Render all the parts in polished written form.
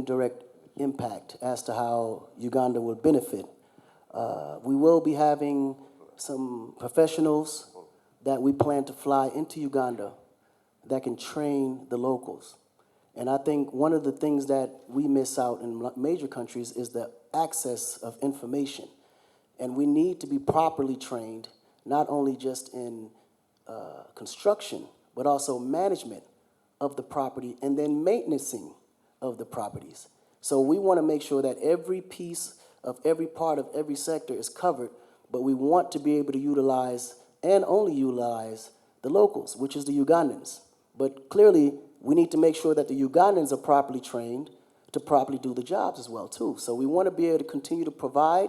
indirect impact as to how Uganda will benefit. We will be having some professionals that we plan to fly into Uganda that can train the locals. And I think one of the things that we miss out in major countries is the access of information. And we need to be properly trained, not only just in construction, but also management of the property and then maintenancing of the properties. So we want to make sure that every piece of every part of every sector is covered, but we want to be able to utilize and only utilize the locals, which is the Ugandans. But clearly, we need to make sure that the Ugandans are properly trained to properly do the jobs as well, too. So we want to be able to continue to provide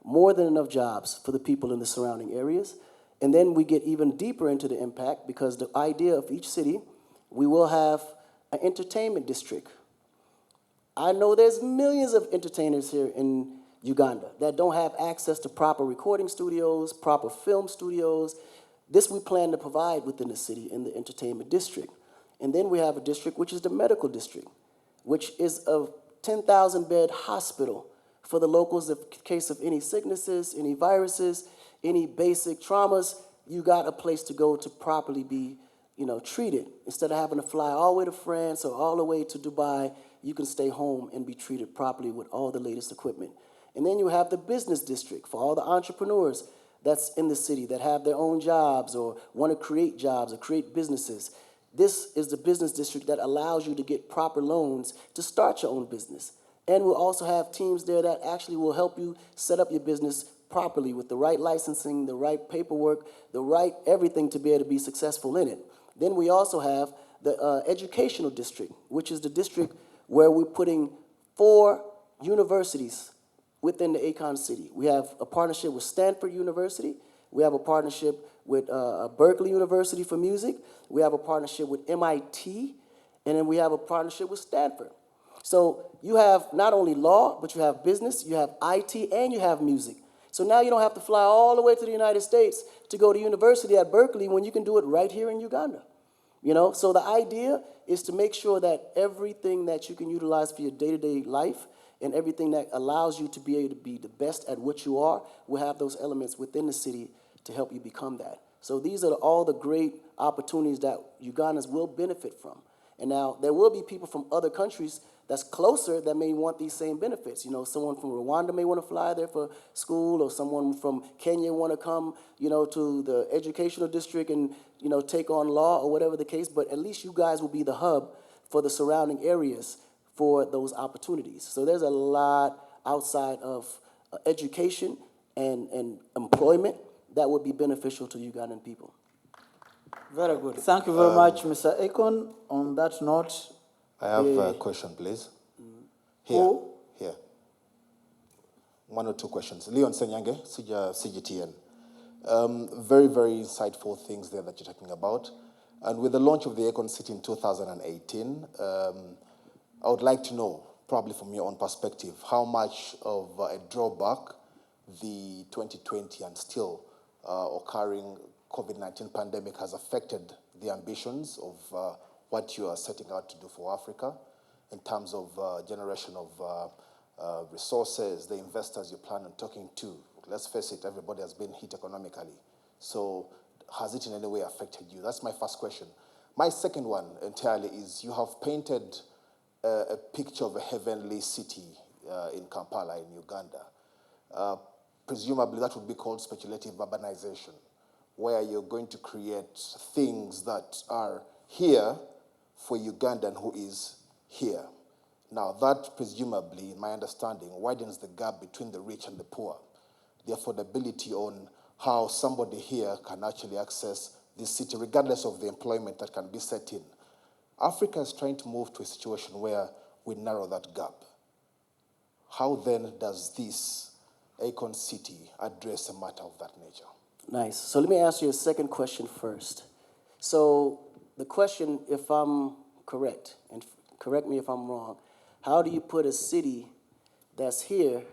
more than enough jobs for the people in the surrounding areas. And then we get even deeper into the impact, because the idea of each city, we will have an entertainment district. I know there's millions of entertainers here in Uganda that don't have access to proper recording studios, proper film studios. This we plan to provide within the city in the entertainment district. And then we have a district which is the medical district, which is a 10,000-bed hospital for the locals in case of any sicknesses, any viruses, any basic traumas. You got a place to go to properly be, treated. Instead of having to fly all the way to France or all the way to Dubai, you can stay home and be treated properly with all the latest equipment. And then you have the business district for all the entrepreneurs that's in the city that have their own jobs or want to create jobs or create businesses. This is the business district that allows you to get proper loans to start your own business. And we'll also have teams there that actually will help you set up your business properly with the right licensing, the right paperwork, the right everything to be able to be successful in it. Then we also have the educational district, which is the district where we're putting 4 universities within the Akon city. We have a partnership with Stanford University. We have a partnership with Berkeley University for music. We have a partnership with MIT. And then we have a partnership with Stanford. So you have not only law, but you have business, you have IT, and you have music. So now you don't have to fly all the way to the United States to go to university at Berkeley when you can do it right here in Uganda. So the idea is to make sure that everything that you can utilize for your day-to-day life and everything that allows you to be able to be the best at what you are will have those elements within the city to help you become that. So these are all the great opportunities that Ugandans will benefit from. And now there will be people from other countries that's closer that may want these same benefits. Someone from Rwanda may want to fly there for school, or someone from Kenya want to come, to the educational district and, take on law or whatever the case. But at least you guys will be the hub for the surrounding areas for those opportunities. So there's a lot outside of education and employment that would be beneficial to Ugandan people. Very good. Thank you very much, Mr. Akon. On that note, I have a question, please. Here. Who? Here. 1 or 2 questions. Leon Senyange, CGTN. Very, very insightful things there that you're talking about. And with the launch of the Akon City in 2018, I would like to know, probably from your own perspective, how much of a drawback the 2020 and still occurring COVID-19 pandemic has affected the ambitions of what you are setting out to do for Africa in terms of generation of resources, the investors you plan on talking to. Let's face it, everybody has been hit economically. So has it in any way affected you? That's my first question. My second one entirely is you have painted a picture of a heavenly city in Kampala in Uganda. Presumably that would be called speculative urbanization, where you're going to create things that are here for Ugandan who is here. Now that presumably, in my understanding, widens the gap between the rich and the poor, the affordability on how somebody here can actually access this city, regardless of the employment that can be set in. Africa is trying to move to a situation where we narrow that gap. How then does this Akon City address a matter of that nature? Nice. So let me ask you a second question first. So the question, if I'm correct, and correct me if I'm wrong, how do you put a city that's here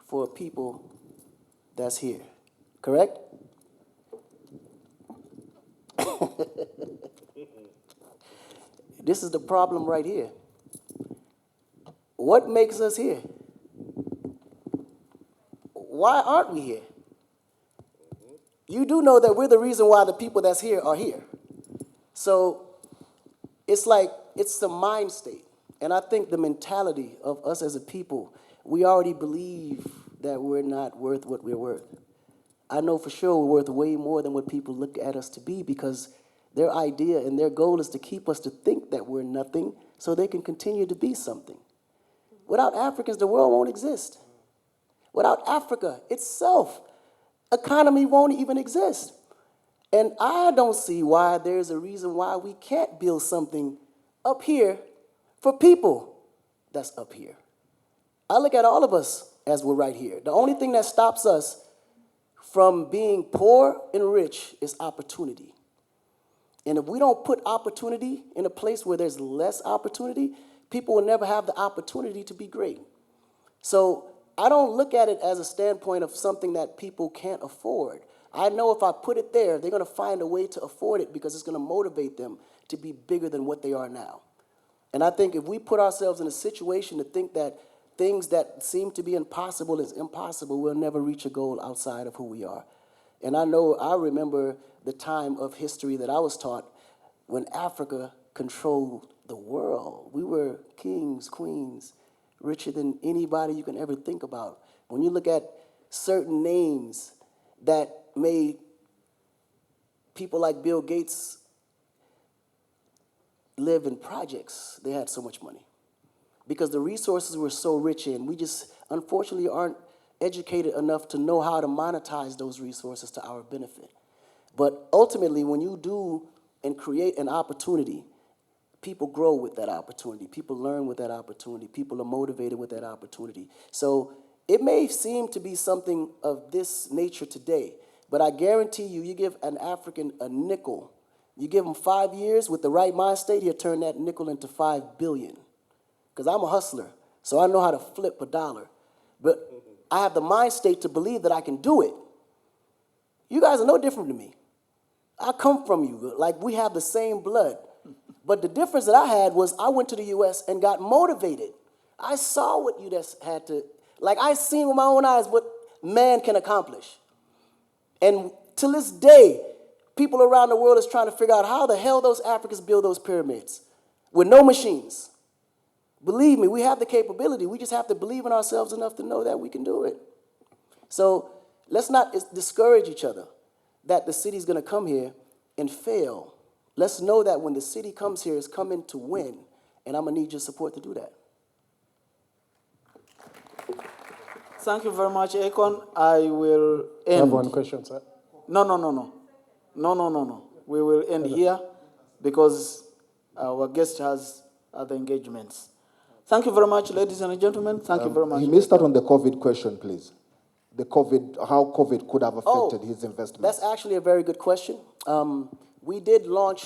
for people that's here? Correct? This is the problem right here. what makes us here? Why aren't we here? You do know that we're the reason why the people that's here are here. So it's like, it's the mind state. And I think the mentality of us as a people, we already believe that we're not worth what we're worth. I know for sure we're worth way more than what people look at us to be, because their idea and their goal is to keep us to think that we're nothing so they can continue to be something. Without Africans, the world won't exist. Without Africa itself, economy won't even exist. And I don't see why there's a reason why we can't build something up here for people that's up here. I look at all of us as we're right here. The only thing that stops us from being poor and rich is opportunity. And if we don't put opportunity in a place where there's less opportunity, people will never have the opportunity to be great. So I don't look at it as a standpoint of something that people can't afford. I know if I put it there, they're going to find a way to afford it because it's going to motivate them to be bigger than what they are now. And I think if we put ourselves in a situation to think that things that seem to be impossible is impossible, we'll never reach a goal outside of who we are. And I remember the time of history that I was taught when Africa controlled the world. We were kings, queens, richer than anybody you can ever think about. When you look at certain names that made people like Bill Gates live in projects, they had so much money. Because the resources were so rich, and we just unfortunately aren't educated enough to know how to monetize those resources to our benefit. But ultimately, when you do and create an opportunity, people grow with that opportunity. People learn with that opportunity. People are motivated with that opportunity. So it may seem to be something of this nature today, but I guarantee you, you give an African a nickel, you give him 5 years with the right mind state, he'll turn that nickel into 5 billion. Because I'm a hustler, so I know how to flip a dollar. But I have the mind state to believe that I can do it. You guys are no different to me. I come from you. Like, we have the same blood. But the difference that I had was I went to the U.S. and got motivated. I saw what you just had to, like, I seen with my own eyes what man can accomplish. And to this day, people around the world is trying to figure out how the hell those Africans build those pyramids with no machines. Believe me, we have the capability. We just have to believe in ourselves enough to know that we can do it. So let's not discourage each other that the city's going to come here and fail. Let's know that when the city comes here, it's coming to win, and I'm going to need your support to do that. Thank you very much, Akon. I will end. I have one question, sir. No. We will end here because our guest has other engagements. Thank you very much, ladies and gentlemen. Thank you very much. You missed out on the COVID question, please. The COVID, how COVID could have affected his investment. That's actually a very good question. We did launch